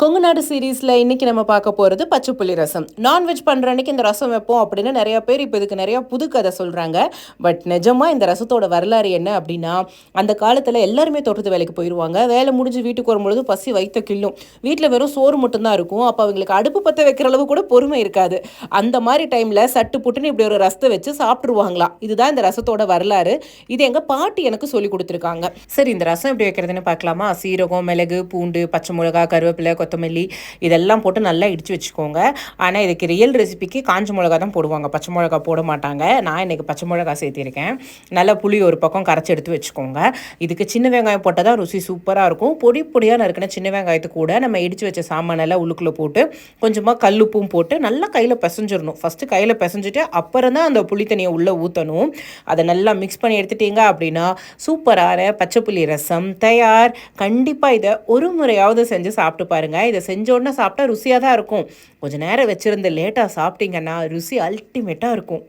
கொங்குநாடு சீரீஸில் இன்றைக்கி நம்ம பார்க்க போகிறது பச்சைப்புளி ரசம். நான்வெஜ் பண்ணுற அன்றைக்கி இந்த ரசம் வைப்போம் அப்படின்னு நிறையா பேர் இப்போ இதுக்கு நிறையா புது கதை சொல்கிறாங்க. பட் நிஜமாக இந்த ரசத்தோட வரலாறு என்ன அப்படின்னா, அந்த காலத்தில் எல்லாருமே தோட்டத்து வேலைக்கு போயிடுவாங்க. வேலை முடிஞ்சு வீட்டுக்கு வரும்பொழுது பசி வயிற்ற கிள்ளும். வீட்டில் வெறும் சோறு மட்டும்தான் இருக்கும். அப்போ அவங்களுக்கு அடுப்பு பற்ற வைக்கிற அளவு கூட பொறுமை இருக்காது. அந்த மாதிரி டைமில் சட்டு புட்டுன்னு இப்படி ஒரு ரசத்தை வச்சு சாப்பிட்ருவாங்களாம். இதுதான் இந்த ரசத்தோட வரலாறு. இது எங்கள் பாட்டி எனக்கு சொல்லி கொடுத்துருக்காங்க. சரி, இந்த ரசம் எப்படி வைக்கிறதுன்னு பார்க்கலாமா? சீரகம், மிளகு, பூண்டு, பச்சை மிளகா, கருவேப்பிலை, கொத்தமல்லி இதெல்லாம் போட்டு நல்லா இடித்து வச்சுக்கோங்க. ஆனால் இதுக்கு ரியல் ரெசிபிக்கு காஞ்ச மிளகா தான் போடுவாங்க, பச்சை மிளகா போட மாட்டாங்க. நான் இன்றைக்கி பச்சை மிளகா சேர்த்திருக்கேன். நல்லா புளி ஒரு பக்கம் கரைச்சி எடுத்து வச்சுக்கோங்க. இதுக்கு சின்ன வெங்காயம் போட்டால் தான் ருசி சூப்பராக இருக்கும். பொடி பொடியாக நறுக்கின சின்ன வெங்காயத்து கூட நம்ம இடித்து வச்ச சாமானெல்லாம் உள்ளுக்குள்ளே போட்டு கொஞ்சமாக கல்லுப்பும் போட்டு நல்லா கையில் பிசைஞ்சிடணும். ஃபஸ்ட்டு கையில் பிசைஞ்சிட்டு அப்புறம் தான் அந்த புளி தண்ணியை உள்ளே ஊற்றணும். அதை நல்லா மிக்ஸ் பண்ணி எடுத்துட்டீங்க அப்படின்னா சூப்பரான பச்சைப்புளி ரசம் தயார். கண்டிப்பாக இதை ஒரு முறையாவது செஞ்சு சாப்பிட்டு பாருங்கள். இதை செஞ்சோடனே சாப்பிட்டா ருசியாக தான் இருக்கும். கொஞ்சம் நேரம் வச்சுருந்து லேட்டாக சாப்பிட்டீங்கன்னா ருசி அல்டிமேட்டாக இருக்கும்.